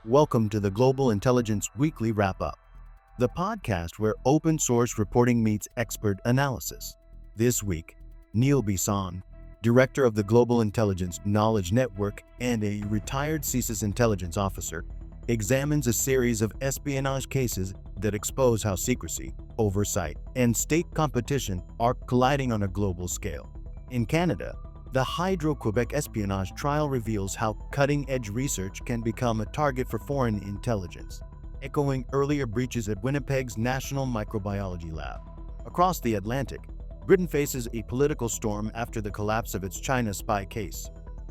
Welcome to the Global Intelligence Weekly Wrap-Up, the podcast where open-source reporting meets expert analysis. This week, Neil Bisson, director of the Global Intelligence Knowledge Network and a retired CSIS intelligence officer, examines a series of espionage cases that expose how secrecy, oversight, and state competition are colliding on a global scale. In Canada, the Hydro-Québec espionage trial reveals how cutting-edge research can become a target for foreign intelligence, echoing earlier breaches at Winnipeg's National Microbiology Lab. Across the Atlantic, Britain faces a political storm after the collapse of its China spy case,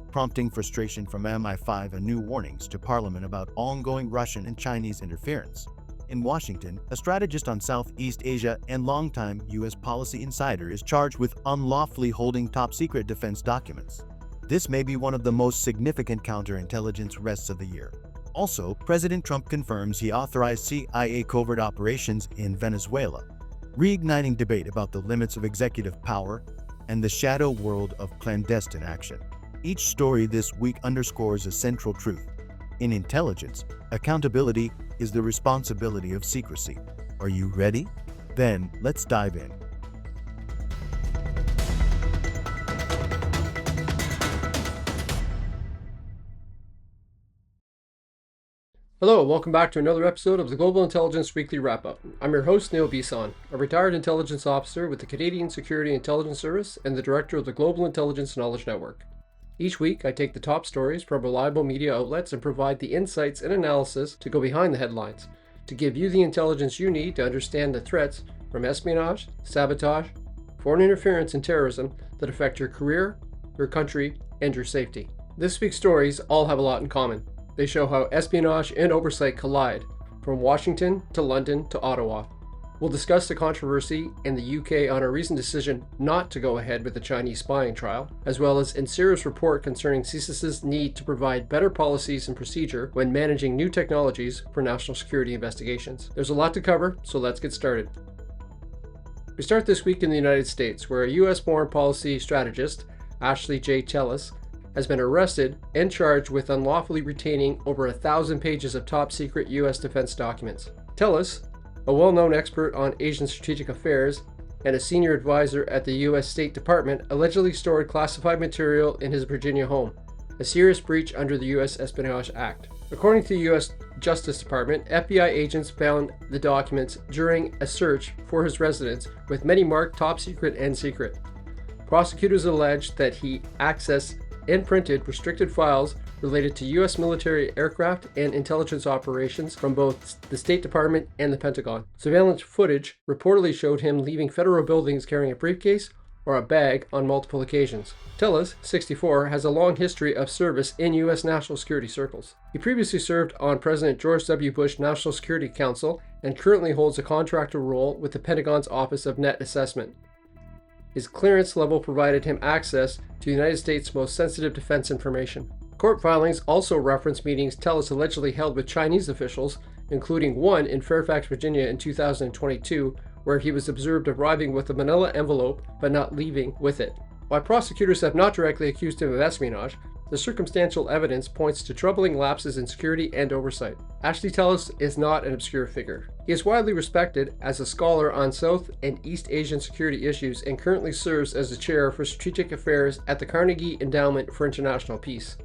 prompting frustration from MI5 and new warnings to Parliament about ongoing Russian and Chinese interference. In Washington, a strategist on Southeast Asia and longtime U.S. policy insider is charged with unlawfully holding top-secret defense documents. This may be one of the most significant counterintelligence arrests of the year. Also, President Trump confirms he authorized CIA covert operations in Venezuela, reigniting debate about the limits of executive power and the shadow world of clandestine action. Each story this week underscores a central truth. In intelligence, accountability is the responsibility of secrecy. Are you ready? Then, let's dive in. Hello, and welcome back to another episode of the Global Intelligence Weekly Wrap-Up. I'm your host, Neil Bisson, a retired intelligence officer with the Canadian Security Intelligence Service and the director of the Global Intelligence Knowledge Network. Each week, I take the top stories from reliable media outlets and provide the insights and analysis to go behind the headlines, to give you the intelligence you need to understand the threats from espionage, sabotage, foreign interference, and terrorism that affect your career, your country, and your safety. This week's stories all have a lot in common. They show how espionage and oversight collide, from Washington to London to Ottawa. We'll discuss the controversy in the UK on a recent decision not to go ahead with the Chinese spying trial, as well as NSIRA's report concerning CSIS's need to provide better policies and procedure when managing new technologies for national security investigations. There's a lot to cover, so let's get started. We start this week in the United States, where a U.S. foreign policy strategist, Ashley Tellis, has been arrested and charged with unlawfully retaining over 1,000 pages of top-secret U.S. defense documents. Tellis, a well-known expert on Asian strategic affairs and a senior advisor at the U.S. State Department, allegedly stored classified material in his Virginia home, a serious breach under the U.S. Espionage Act. According to the U.S. Justice Department, FBI agents found the documents during a search for his residence, with many marked top secret and secret. Prosecutors alleged that he accessed and printed restricted files related to U.S. military aircraft and intelligence operations from both the State Department and the Pentagon. Surveillance footage reportedly showed him leaving federal buildings carrying a briefcase or a bag on multiple occasions. Tellis, 64, has a long history of service in U.S. national security circles. He previously served on President George W. Bush National Security Council and currently holds a contractor role with the Pentagon's Office of Net Assessment. His clearance level provided him access to the United States' most sensitive defense information. Court filings also reference meetings Tellis allegedly held with Chinese officials, including one in Fairfax, Virginia in 2022, where he was observed arriving with a manila envelope but not leaving with it. While prosecutors have not directly accused him of espionage, the circumstantial evidence points to troubling lapses in security and oversight. Ashley Tellis is not an obscure figure. He is widely respected as a scholar on South and East Asian security issues and currently serves as the chair for strategic affairs at the Carnegie Endowment for International Peace.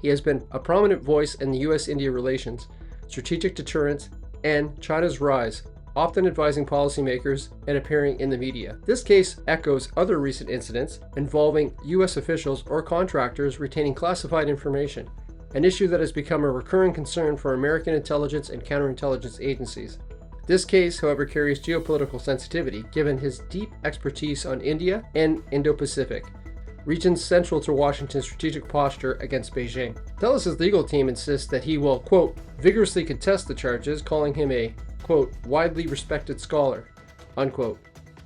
He has been a prominent voice in the U.S.-India relations, strategic deterrence, and China's rise, often advising policymakers and appearing in the media. This case echoes other recent incidents involving U.S. officials or contractors retaining classified information, an issue that has become a recurring concern for American intelligence and counterintelligence agencies. This case, however, carries geopolitical sensitivity given his deep expertise on India and Indo-Pacific, regions central to Washington's strategic posture against Beijing. Tellis' legal team insists that he will, quote, vigorously contest the charges, calling him a, quote, widely respected scholar, unquote,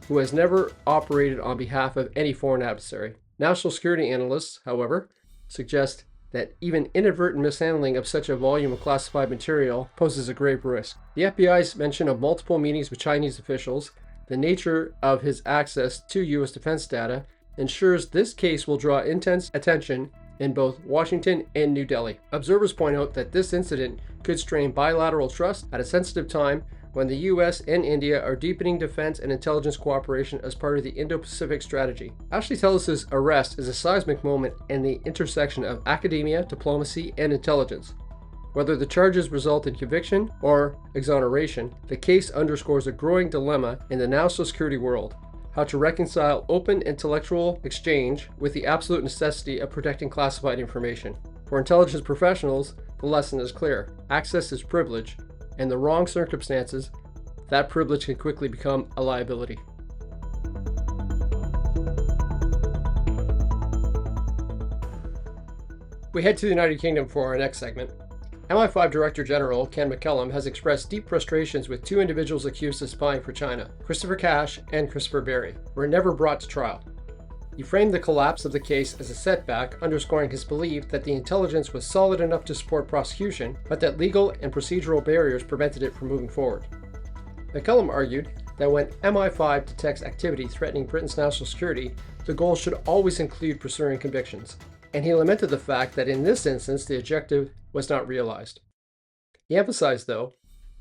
who has never operated on behalf of any foreign adversary. National security analysts, however, suggest that even inadvertent mishandling of such a volume of classified material poses a grave risk. The FBI's mention of multiple meetings with Chinese officials, the nature of his access to U.S. defense data, ensures this case will draw intense attention in both Washington and New Delhi. Observers point out that this incident could strain bilateral trust at a sensitive time when the US and India are deepening defense and intelligence cooperation as part of the Indo-Pacific strategy. Ashley Tellis' arrest is a seismic moment in the intersection of academia, diplomacy, and intelligence. Whether the charges result in conviction or exoneration, the case underscores a growing dilemma in the national security world: how to reconcile open intellectual exchange with the absolute necessity of protecting classified information. For intelligence professionals, the lesson is clear: access is privilege. In the wrong circumstances, that privilege can quickly become a liability. We head to the United Kingdom for our next segment. MI5 Director General Ken McCallum has expressed deep frustrations with two individuals accused of spying for China, Christopher Cash and Christopher Berry, who were never brought to trial. He framed the collapse of the case as a setback, underscoring his belief that the intelligence was solid enough to support prosecution, but that legal and procedural barriers prevented it from moving forward. McCallum argued that when MI5 detects activity threatening Britain's national security, the goal should always include pursuing convictions, and he lamented the fact that in this instance the objective was not realized. He emphasized, though,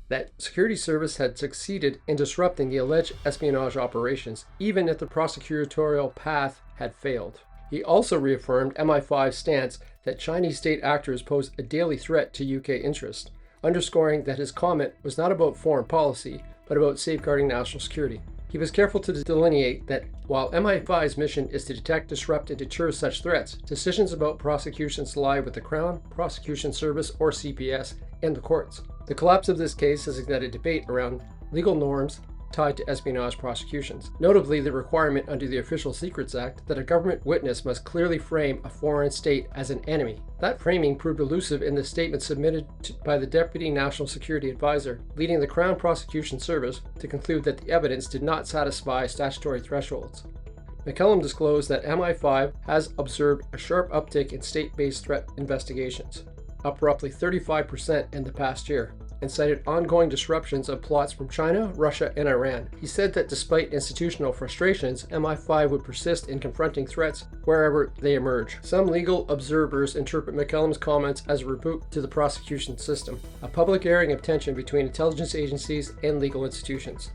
that security service had succeeded in disrupting the alleged espionage operations, even if the prosecutorial path had failed. He also reaffirmed MI5's stance that Chinese state actors pose a daily threat to UK interests, underscoring that his comment was not about foreign policy, but about safeguarding national security. He was careful to delineate that while MI5's mission is to detect, disrupt, and deter such threats, decisions about prosecutions lie with the Crown, Prosecution Service, or CPS, and the courts. The collapse of this case has ignited debate around legal norms tied to espionage prosecutions, notably the requirement under the Official Secrets Act that a government witness must clearly frame a foreign state as an enemy. That framing proved elusive in the statement submitted by the Deputy National Security Advisor, leading the Crown Prosecution Service to conclude that the evidence did not satisfy statutory thresholds. McCallum disclosed that MI5 has observed a sharp uptick in state-based threat investigations, up roughly 35% in the past year, and cited ongoing disruptions of plots from China, Russia, and Iran. He said that despite institutional frustrations, MI5 would persist in confronting threats wherever they emerge. Some legal observers interpret McCallum's comments as a rebuke to the prosecution system, a public airing of tension between intelligence agencies and legal institutions.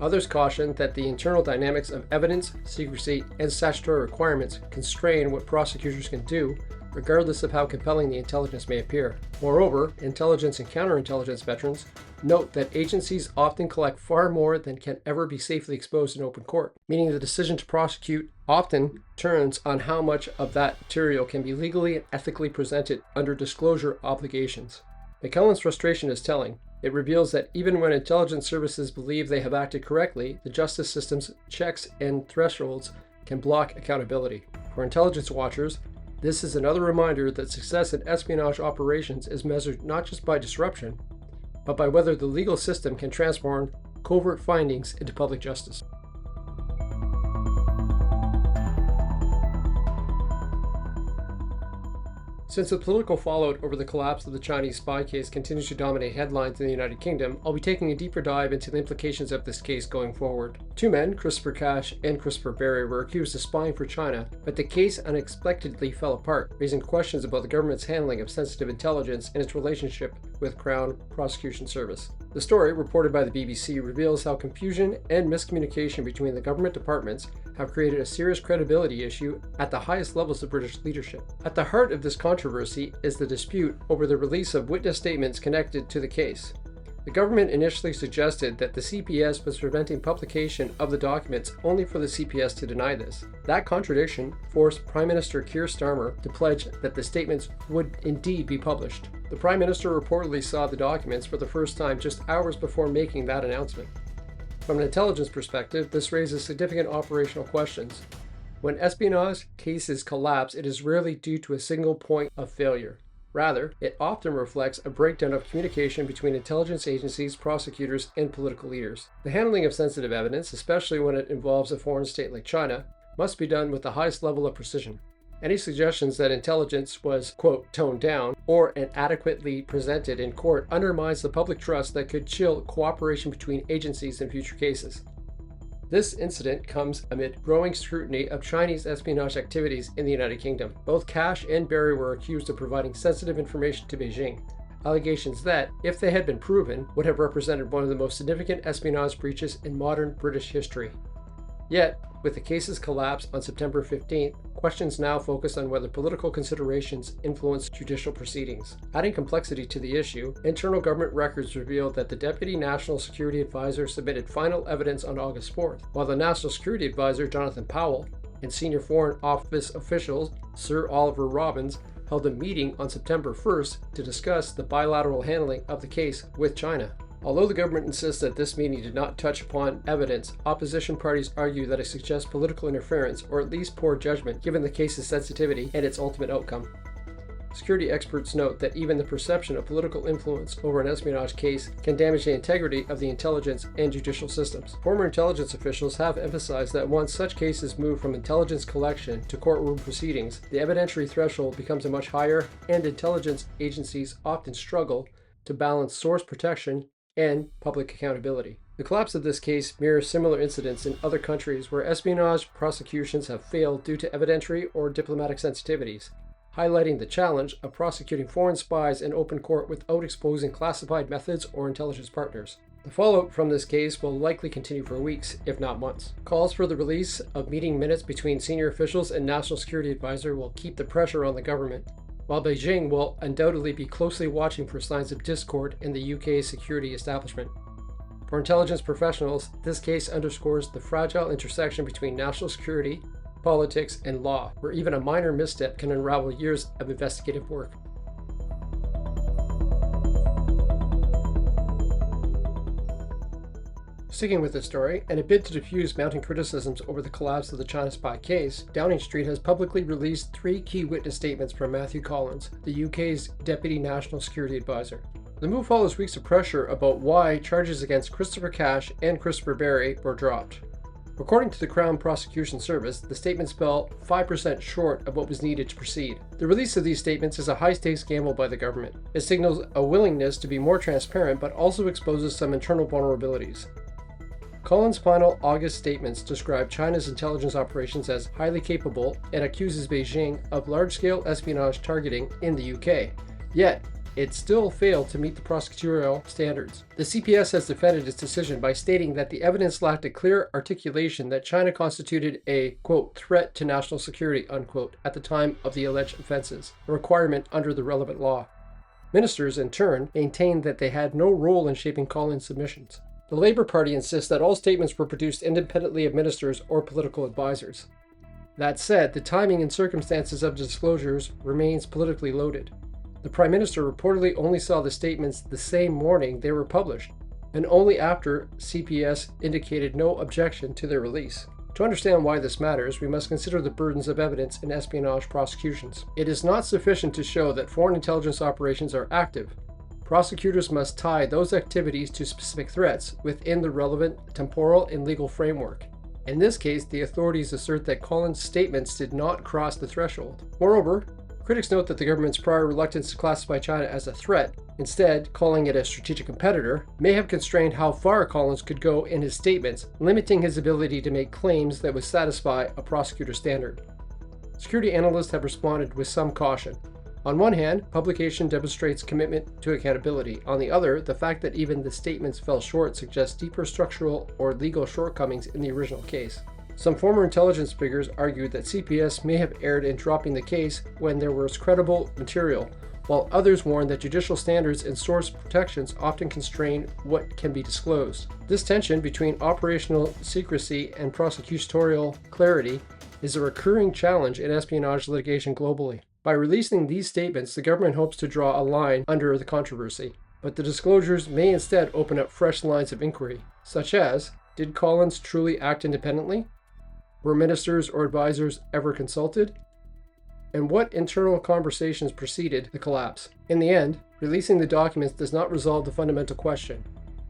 Others caution that the internal dynamics of evidence, secrecy, and statutory requirements constrain what prosecutors can do, regardless of how compelling the intelligence may appear. Moreover, intelligence and counterintelligence veterans note that agencies often collect far more than can ever be safely exposed in open court, meaning the decision to prosecute often turns on how much of that material can be legally and ethically presented under disclosure obligations. McCallum's frustration is telling. It reveals that even when intelligence services believe they have acted correctly, the justice system's checks and thresholds can block accountability. For intelligence watchers, this is another reminder that success in espionage operations is measured not just by disruption, but by whether the legal system can transform covert findings into public justice. Since the political fallout over the collapse of the Chinese spy case continues to dominate headlines in the United Kingdom, I'll be taking a deeper dive into the implications of this case going forward. Two men, Christopher Cash and Christopher Berry, were accused of spying for China, but the case unexpectedly fell apart, raising questions about the government's handling of sensitive intelligence and its relationship with Crown Prosecution Service. The story, reported by the BBC, reveals how confusion and miscommunication between the government departments have created a serious credibility issue at the highest levels of British leadership. At the heart of this controversy is the dispute over the release of witness statements connected to the case. The government initially suggested that the CPS was preventing publication of the documents only for the CPS to deny this. That contradiction forced Prime Minister Keir Starmer to pledge that the statements would indeed be published. The Prime Minister reportedly saw the documents for the first time just hours before making that announcement. From an intelligence perspective, this raises significant operational questions. When espionage cases collapse, it is rarely due to a single point of failure. Rather, it often reflects a breakdown of communication between intelligence agencies, prosecutors, and political leaders. The handling of sensitive evidence, especially when it involves a foreign state like China, must be done with the highest level of precision. Any suggestions that intelligence was, quote, toned down or inadequately presented in court undermines the public trust that could chill cooperation between agencies in future cases. This incident comes amid growing scrutiny of Chinese espionage activities in the United Kingdom. Both Cash and Barry were accused of providing sensitive information to Beijing, allegations that, if they had been proven, would have represented one of the most significant espionage breaches in modern British history. Yet, with the case's collapse on September 15th, questions now focus on whether political considerations influenced judicial proceedings. Adding complexity to the issue, internal government records revealed that the Deputy National Security Advisor submitted final evidence on August 4th, while the National Security Advisor, Jonathan Powell, and senior Foreign Office officials, Sir Oliver Robbins, held a meeting on September 1st to discuss the bilateral handling of the case with China. Although the government insists that this meeting did not touch upon evidence, opposition parties argue that it suggests political interference or at least poor judgment given the case's sensitivity and its ultimate outcome. Security experts note that even the perception of political influence over an espionage case can damage the integrity of the intelligence and judicial systems. Former intelligence officials have emphasized that once such cases move from intelligence collection to courtroom proceedings, the evidentiary threshold becomes much higher, and intelligence agencies often struggle to balance source protection and public accountability. The collapse of this case mirrors similar incidents in other countries where espionage prosecutions have failed due to evidentiary or diplomatic sensitivities, highlighting the challenge of prosecuting foreign spies in open court without exposing classified methods or intelligence partners. The fallout from this case will likely continue for weeks, if not months. Calls for the release of meeting minutes between senior officials and National Security Advisor will keep the pressure on the government, while Beijing will undoubtedly be closely watching for signs of discord in the UK's security establishment. For intelligence professionals, this case underscores the fragile intersection between national security, politics, and law, where even a minor misstep can unravel years of investigative work. Sticking with the story, in a bid to diffuse mounting criticisms over the collapse of the China spy case, Downing Street has publicly released 3 key witness statements from Matthew Collins, the UK's Deputy National Security Advisor. The move follows weeks of pressure about why charges against Christopher Cash and Christopher Barry were dropped. According to the Crown Prosecution Service, the statements fell 5% short of what was needed to proceed. The release of these statements is a high-stakes gamble by the government. It signals a willingness to be more transparent but also exposes some internal vulnerabilities. Collins' final August statements describe China's intelligence operations as highly capable and accuses Beijing of large-scale espionage targeting in the UK. Yet, it still failed to meet the prosecutorial standards. The CPS has defended its decision by stating that the evidence lacked a clear articulation that China constituted a, quote, threat to national security, unquote, at the time of the alleged offenses, a requirement under the relevant law. Ministers, in turn, maintained that they had no role in shaping Collins' submissions. The Labour Party insists that all statements were produced independently of ministers or political advisors. That said, the timing and circumstances of disclosures remains politically loaded. The Prime Minister reportedly only saw the statements the same morning they were published, and only after CPS indicated no objection to their release. To understand why this matters, we must consider the burdens of evidence in espionage prosecutions. It is not sufficient to show that foreign intelligence operations are active. Prosecutors must tie those activities to specific threats within the relevant temporal and legal framework. In this case, the authorities assert that Collins' statements did not cross the threshold. Moreover, critics note that the government's prior reluctance to classify China as a threat, instead calling it a strategic competitor, may have constrained how far Collins could go in his statements, limiting his ability to make claims that would satisfy a prosecutor standard. Security analysts have responded with some caution. On one hand, publication demonstrates commitment to accountability. On the other, the fact that even the statements fell short suggests deeper structural or legal shortcomings in the original case. Some former intelligence figures argued that CPS may have erred in dropping the case when there was credible material, while others warned that judicial standards and source protections often constrain what can be disclosed. This tension between operational secrecy and prosecutorial clarity is a recurring challenge in espionage litigation globally. By releasing these statements, the government hopes to draw a line under the controversy, but the disclosures may instead open up fresh lines of inquiry, such as, did Collins truly act independently? Were ministers or advisors ever consulted? And what internal conversations preceded the collapse? In the end, releasing the documents does not resolve the fundamental question.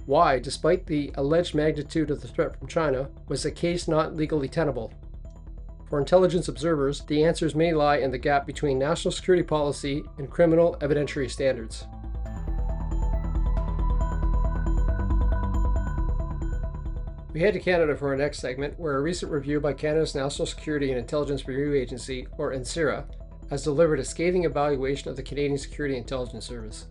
Why, despite the alleged magnitude of the threat from China, was the case not legally tenable? For intelligence observers, the answers may lie in the gap between national security policy and criminal evidentiary standards. We head to Canada for our next segment, where a recent review by Canada's National Security and Intelligence Review Agency, or NSIRA, has delivered a scathing evaluation of the Canadian Security Intelligence Service.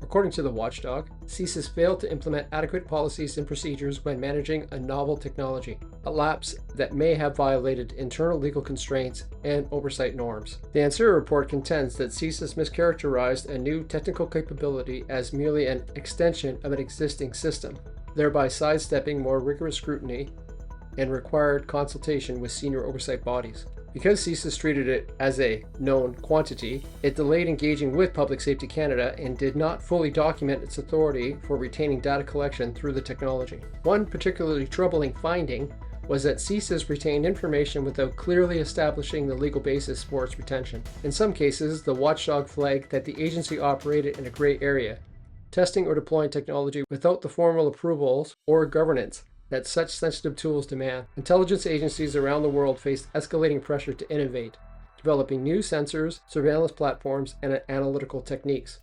According to the watchdog, CSIS failed to implement adequate policies and procedures when managing a novel technology, a lapse that may have violated internal legal constraints and oversight norms. The NSIRA report contends that CSIS mischaracterized a new technical capability as merely an extension of an existing system, thereby sidestepping more rigorous scrutiny and required consultation with senior oversight bodies. Because CSIS treated it as a known quantity, it delayed engaging with Public Safety Canada and did not fully document its authority for retaining data collection through the technology. One particularly troubling finding was that CSIS retained information without clearly establishing the legal basis for its retention. In some cases, the watchdog flagged that the agency operated in a gray area, testing or deploying technology without the formal approvals or governance that such sensitive tools demand. Intelligence agencies around the world faced escalating pressure to innovate, developing new sensors, surveillance platforms, and analytical techniques.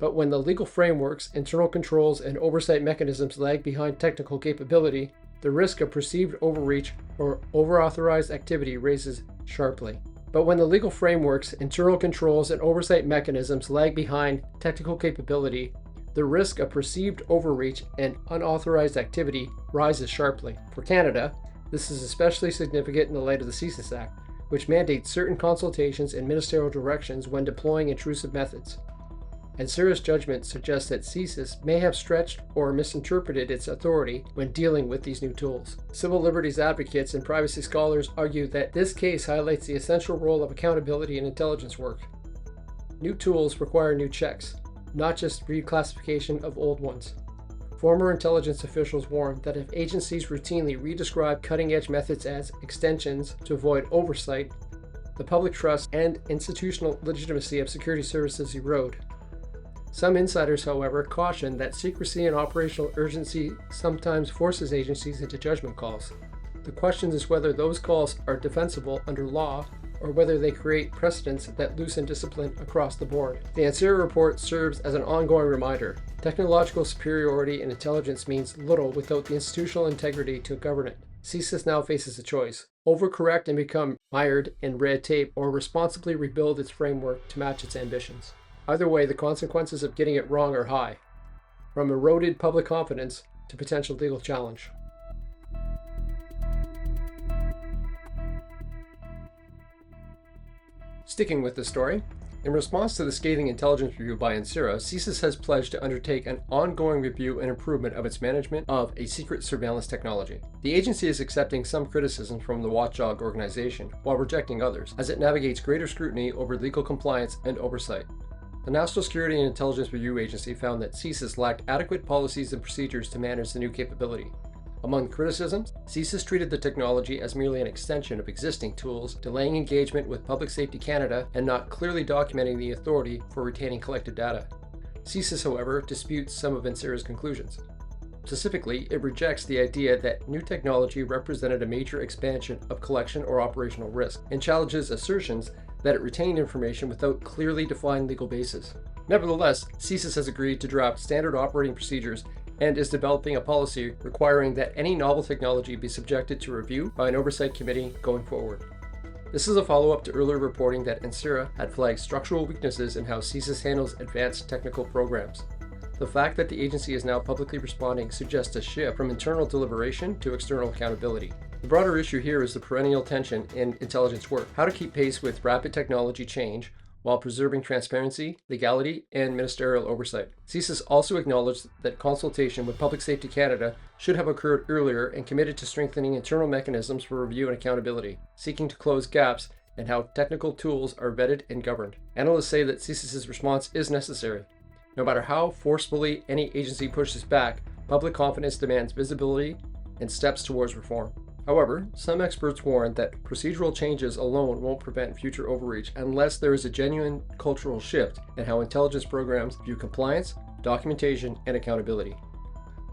But when the legal frameworks, internal controls, and oversight mechanisms lag behind technical capability, the risk of perceived overreach or over-authorized activity raises sharply. But when the legal frameworks, internal controls, and oversight mechanisms lag behind technical capability, the risk of perceived overreach and unauthorized activity rises sharply. For Canada, this is especially significant in the light of the CSIS Act, which mandates certain consultations and ministerial directions when deploying intrusive methods. NSIRA's judgment suggests that CSIS may have stretched or misinterpreted its authority when dealing with these new tools. Civil liberties advocates and privacy scholars argue that this case highlights the essential role of accountability in intelligence work. New tools require new checks, not just reclassification of old ones. Former intelligence officials warned that if agencies routinely redescribe cutting-edge methods as extensions to avoid oversight, the public trust and institutional legitimacy of security services erode. Some insiders, however, caution that secrecy and operational urgency sometimes forces agencies into judgment calls. The question is whether those calls are defensible under law or whether they create precedents that loosen discipline across the board. The NSIRA report serves as an ongoing reminder. Technological superiority in intelligence means little without the institutional integrity to govern it. CSIS now faces a choice: overcorrect and become mired in red tape, or responsibly rebuild its framework to match its ambitions. Either way, the consequences of getting it wrong are high, from eroded public confidence to potential legal challenge. Sticking with the story, in response to the scathing intelligence review by NSIRA, CSIS has pledged to undertake an ongoing review and improvement of its management of a secret surveillance technology. The agency is accepting some criticism from the watchdog organization, while rejecting others, as it navigates greater scrutiny over legal compliance and oversight. The National Security and Intelligence Review Agency found that CSIS lacked adequate policies and procedures to manage the new capability. Among criticisms, CSIS treated the technology as merely an extension of existing tools, delaying engagement with Public Safety Canada and not clearly documenting the authority for retaining collected data. CSIS, however, disputes some of NSIRA's conclusions. Specifically, it rejects the idea that new technology represented a major expansion of collection or operational risk, and challenges assertions that it retained information without clearly defined legal basis. Nevertheless, CSIS has agreed to draft standard operating procedures and is developing a policy requiring that any novel technology be subjected to review by an oversight committee going forward. This is a follow-up to earlier reporting that NSIRA had flagged structural weaknesses in how CSIS handles advanced technical programs. The fact that the agency is now publicly responding suggests a shift from internal deliberation to external accountability. The broader issue here is the perennial tension in intelligence work: how to keep pace with rapid technology change while preserving transparency, legality, and ministerial oversight. CSIS also acknowledged that consultation with Public Safety Canada should have occurred earlier and committed to strengthening internal mechanisms for review and accountability, seeking to close gaps in how technical tools are vetted and governed. Analysts say that CSIS's response is necessary. No matter how forcefully any agency pushes back, public confidence demands visibility and steps towards reform. However, some experts warn that procedural changes alone won't prevent future overreach unless there is a genuine cultural shift in how intelligence programs view compliance, documentation, and accountability.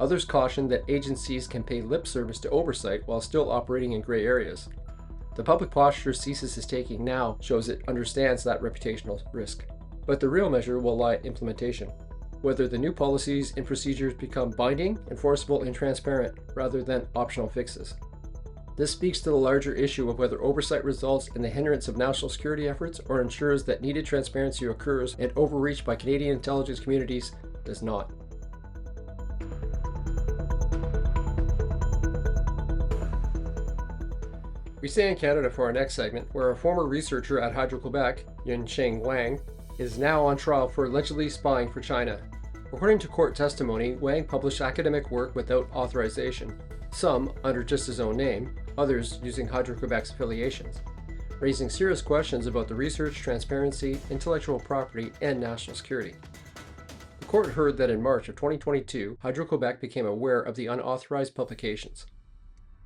Others caution that agencies can pay lip service to oversight while still operating in gray areas. The public posture CSIS is taking now shows it understands that reputational risk. But the real measure will lie in implementation. whether the new policies and procedures become binding, enforceable, and transparent rather than optional fixes. This speaks to the larger issue of whether oversight results in the hindrance of national security efforts or ensures that needed transparency occurs and overreach by Canadian intelligence communities does not. We stay in Canada for our next segment, where a former researcher at Hydro-Québec, Yuansheng Wang, is now on trial for allegedly spying for China. According to court testimony, Wang published academic work without authorization, some under just his own name, others using Hydro-Québec's affiliations, raising serious questions about the research, transparency, intellectual property, and national security. The court heard that in March of 2022, Hydro-Québec became aware of the unauthorized publications.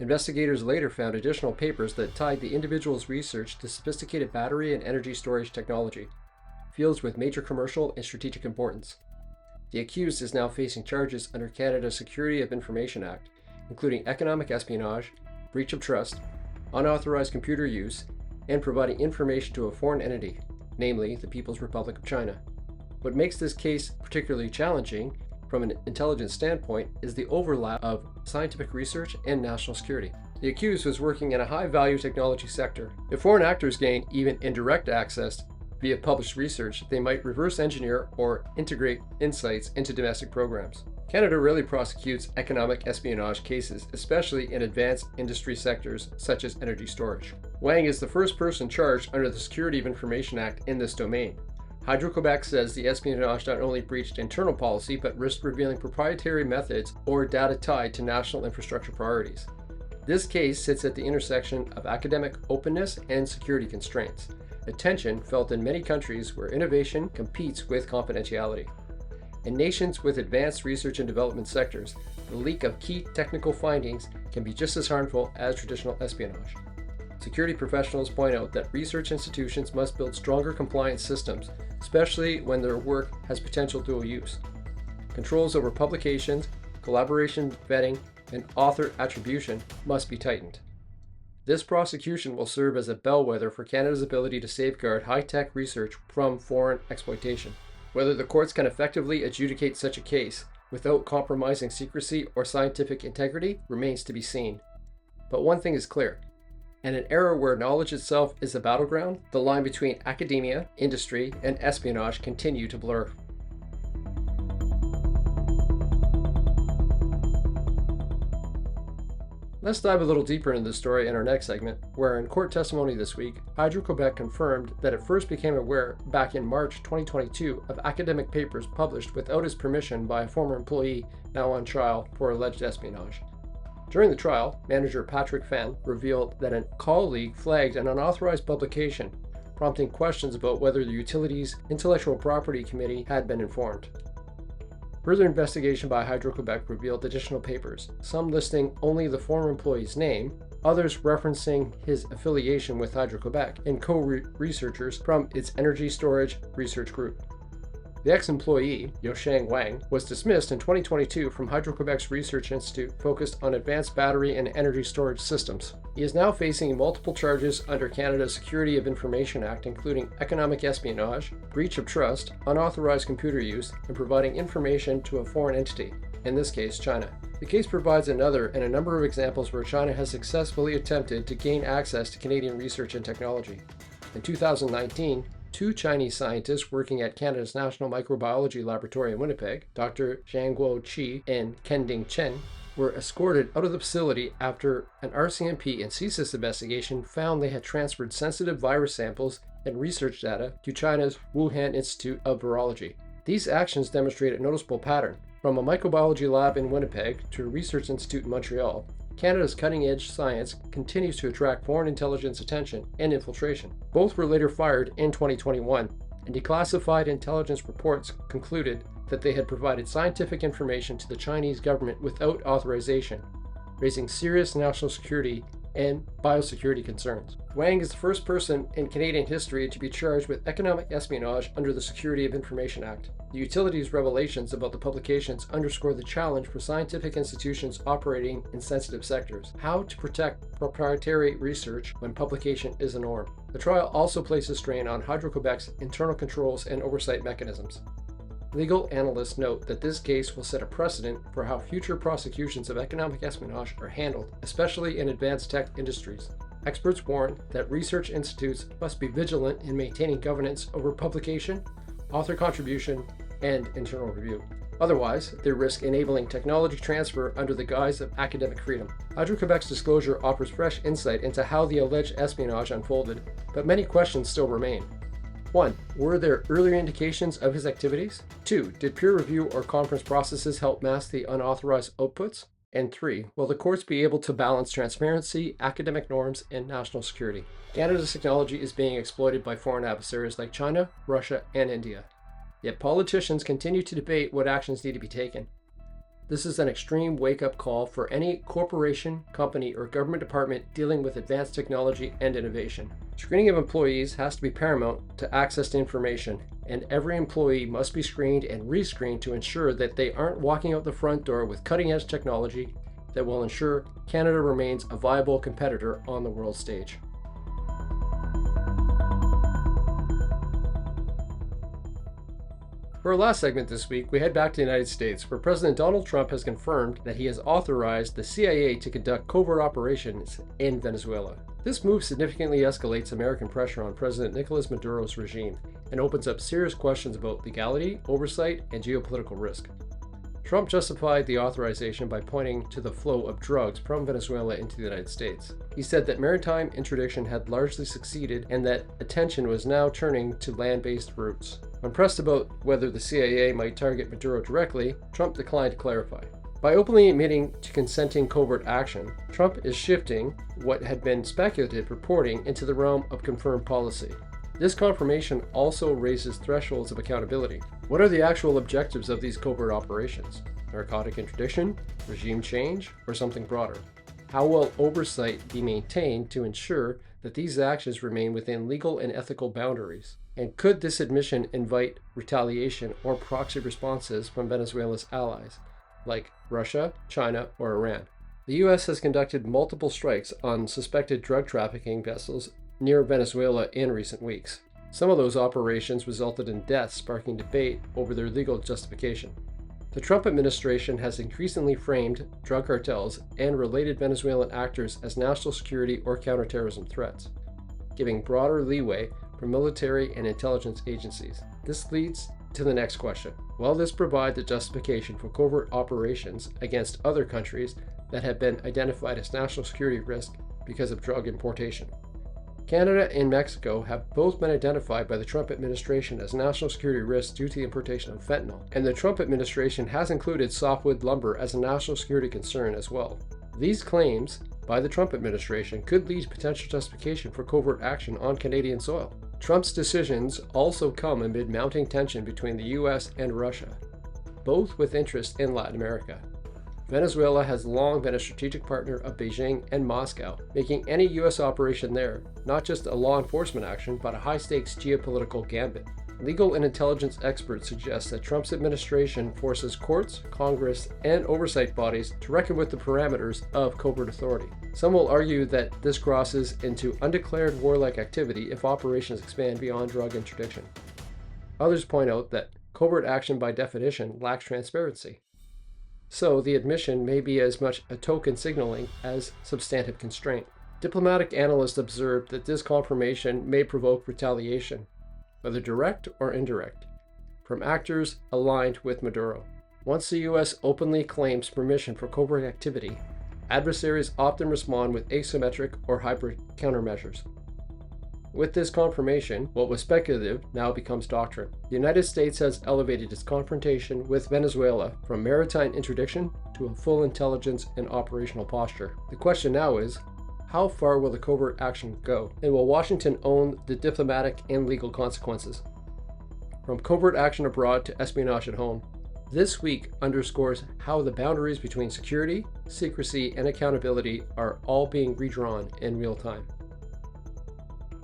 Investigators later found additional papers that tied the individual's research to sophisticated battery and energy storage technology, fields with major commercial and strategic importance. The accused is now facing charges under Canada's Security of Information Act, including economic espionage, breach of trust, unauthorized computer use, and providing information to a foreign entity, namely the People's Republic of China. What makes this case particularly challenging from an intelligence standpoint is the overlap of scientific research and national security. The accused was working in a high-value technology sector. If foreign actors gain even indirect access via published research, they might reverse engineer or integrate insights into domestic programs. Canada rarely prosecutes economic espionage cases, especially in advanced industry sectors such as energy storage. Wang is the first person charged under the Security of Information Act in this domain. Hydro-Québec says the espionage not only breached internal policy, but risked revealing proprietary methods or data tied to national infrastructure priorities. This case sits at the intersection of academic openness and security constraints, a tension felt in many countries where innovation competes with confidentiality. In nations with advanced research and development sectors, the leak of key technical findings can be just as harmful as traditional espionage. Security professionals point out that research institutions must build stronger compliance systems, especially when their work has potential dual use. Controls over publications, collaboration vetting, and author attribution must be tightened. This prosecution will serve as a bellwether for Canada's ability to safeguard high-tech research from foreign exploitation. Whether the courts can effectively adjudicate such a case without compromising secrecy or scientific integrity remains to be seen. But one thing is clear. In an era where knowledge itself is a battleground, the line between academia, industry, and espionage continue to blur. Let's dive a little deeper into the story in our next segment, where in court testimony this week, Hydro-Québec confirmed that it first became aware back in March 2022 of academic papers published without his permission by a former employee now on trial for alleged espionage. During the trial, manager Patrick Fenn revealed that a colleague flagged an unauthorized publication, prompting questions about whether the utility's intellectual property committee had been informed. Further investigation by Hydro-Québec revealed additional papers, some listing only the former employee's name, others referencing his affiliation with Hydro-Québec and co-researchers from its energy storage research group. The ex-employee, Yuansheng Wang, was dismissed in 2022 from Hydro-Québec's research institute focused on advanced battery and energy storage systems. He is now facing multiple charges under Canada's Security of Information Act, including economic espionage, breach of trust, unauthorized computer use, and providing information to a foreign entity, in this case China. The case provides another in a number of examples where China has successfully attempted to gain access to Canadian research and technology. In 2019, 2 Chinese scientists working at Canada's National Microbiology Laboratory in Winnipeg, Dr. Zhangguo Qi and Kending Chen, were escorted out of the facility after an RCMP and CSIS investigation found they had transferred sensitive virus samples and research data to China's Wuhan Institute of Virology. These actions demonstrate a noticeable pattern. From a microbiology lab in Winnipeg to a research institute in Montreal, Canada's cutting-edge science continues to attract foreign intelligence attention and infiltration. Both were later fired in 2021, and declassified intelligence reports concluded that they had provided scientific information to the Chinese government without authorization, raising serious national security and biosecurity concerns. Wang is the first person in Canadian history to be charged with economic espionage under the Security of Information Act. The utility's revelations about the publications underscore the challenge for scientific institutions operating in sensitive sectors: how to protect proprietary research when publication is a norm. The trial also places strain on Hydro-Québec's internal controls and oversight mechanisms. Legal analysts note that this case will set a precedent for how future prosecutions of economic espionage are handled, especially in advanced tech industries. Experts warn that research institutes must be vigilant in maintaining governance over publication, author contribution, and internal review. Otherwise, they risk enabling technology transfer under the guise of academic freedom. Hydro-Quebec's disclosure offers fresh insight into how the alleged espionage unfolded, but many questions still remain. 1. Were there earlier indications of his activities? 2. Did peer review or conference processes help mask the unauthorized outputs? And 3. Will the courts be able to balance transparency, academic norms, and national security? Canada's technology is being exploited by foreign adversaries like China, Russia, and India. Yet politicians continue to debate what actions need to be taken. This is an extreme wake-up call for any corporation, company, or government department dealing with advanced technology and innovation. Screening of employees has to be paramount to access to information, and every employee must be screened and rescreened to ensure that they aren't walking out the front door with cutting-edge technology that will ensure Canada remains a viable competitor on the world stage. For our last segment this week, we head back to the United States, where President Donald Trump has confirmed that he has authorized the CIA to conduct covert operations in Venezuela. This move significantly escalates American pressure on President Nicolas Maduro's regime and opens up serious questions about legality, oversight, and geopolitical risk. Trump justified the authorization by pointing to the flow of drugs from Venezuela into the United States. He said that maritime interdiction had largely succeeded and that attention was now turning to land-based routes. When pressed about whether the CIA might target Maduro directly, Trump declined to clarify. By openly admitting to consenting covert action, Trump is shifting what had been speculative reporting into the realm of confirmed policy. This confirmation also raises thresholds of accountability. What are the actual objectives of these covert operations? Narcotic interdiction, regime change, or something broader? How will oversight be maintained to ensure that these actions remain within legal and ethical boundaries? And could this admission invite retaliation or proxy responses from Venezuela's allies, like Russia, China, or Iran? The U.S. has conducted multiple strikes on suspected drug trafficking vessels near Venezuela in recent weeks. Some of those operations resulted in deaths, sparking debate over their legal justification. The Trump administration has increasingly framed drug cartels and related Venezuelan actors as national security or counterterrorism threats, giving broader leeway for military and intelligence agencies. This leads to the next question. Will this provide the justification for covert operations against other countries that have been identified as national security risk because of drug importation? Canada and Mexico have both been identified by the Trump administration as national security risks due to the importation of fentanyl, and the Trump administration has included softwood lumber as a national security concern as well. These claims by the Trump administration could lead to potential justification for covert action on Canadian soil. Trump's decisions also come amid mounting tension between the US and Russia, both with interest in Latin America. Venezuela has long been a strategic partner of Beijing and Moscow, making any U.S. operation there not just a law enforcement action, but a high-stakes geopolitical gambit. Legal and intelligence experts suggest that Trump's administration forces courts, Congress, and oversight bodies to reckon with the parameters of covert authority. Some will argue that this crosses into undeclared warlike activity if operations expand beyond drug interdiction. Others point out that covert action by definition lacks transparency. So the admission may be as much a token signaling as substantive constraint. Diplomatic analysts observed that this confirmation may provoke retaliation, whether direct or indirect, from actors aligned with Maduro. Once the U.S. openly claims permission for covert activity, adversaries often respond with asymmetric or hybrid countermeasures. With this confirmation, what was speculative now becomes doctrine. The United States has elevated its confrontation with Venezuela from maritime interdiction to a full intelligence and operational posture. The question now is, how far will the covert action go? And will Washington own the diplomatic and legal consequences? From covert action abroad to espionage at home, this week underscores how the boundaries between security, secrecy, and accountability are all being redrawn in real time.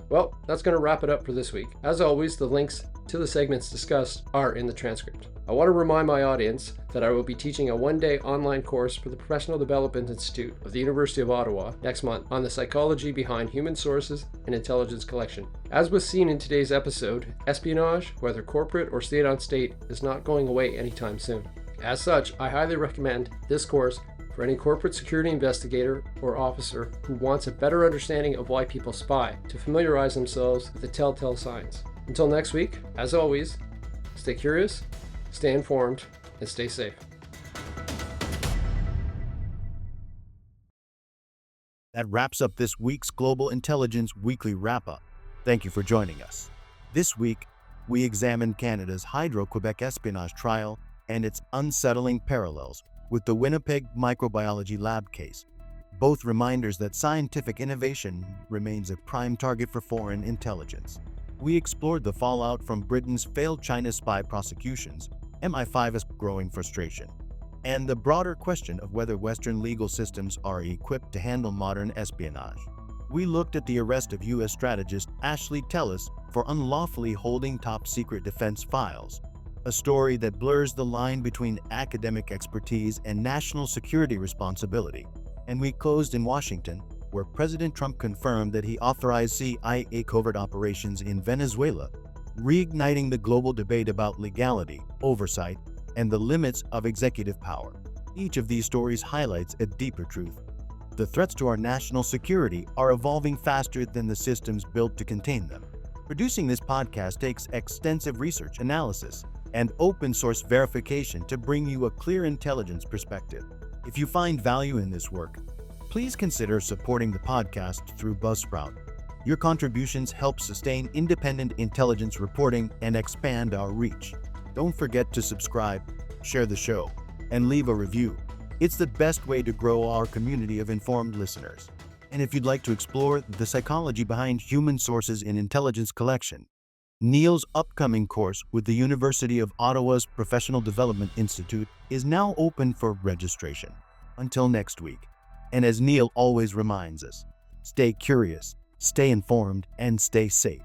Well, that's going to wrap it up for this week. As always, the links to the segments discussed are in the transcript. I want to remind my audience that I will be teaching a one-day online course for the Professional Development Institute of the University of Ottawa next month on the psychology behind human sources and intelligence collection. As was seen in today's episode, espionage, whether corporate or state-on-state, is not going away anytime soon. As such, I highly recommend this course for any corporate security investigator or officer who wants a better understanding of why people spy, to familiarize themselves with the telltale signs. Until next week, as always, stay curious, stay informed, and stay safe. That wraps up this week's Global Intelligence Weekly Wrap-Up. Thank you for joining us. This week, we examined Canada's Hydro-Québec espionage trial and its unsettling parallels with the Winnipeg Microbiology lab case, both reminders that scientific innovation remains a prime target for foreign intelligence. We explored the fallout from Britain's failed China spy prosecutions, MI5's growing frustration, and the broader question of whether Western legal systems are equipped to handle modern espionage. We looked at the arrest of U.S. strategist Ashley Tellis for unlawfully holding top-secret defense files, a story that blurs the line between academic expertise and national security responsibility. And we closed in Washington, where President Trump confirmed that he authorized CIA covert operations in Venezuela, reigniting the global debate about legality, oversight, and the limits of executive power. Each of these stories highlights a deeper truth. The threats to our national security are evolving faster than the systems built to contain them. Producing this podcast takes extensive research, analysis, and open-source verification to bring you a clear intelligence perspective. If you find value in this work, please consider supporting the podcast through Buzzsprout. Your contributions help sustain independent intelligence reporting and expand our reach. Don't forget to subscribe, share the show, and leave a review. It's the best way to grow our community of informed listeners. And if you'd like to explore the psychology behind human sources in intelligence collection, Neil's upcoming course with the University of Ottawa's Professional Development Institute is now open for registration. Until next week, and as Neil always reminds us, stay curious, stay informed, and stay safe.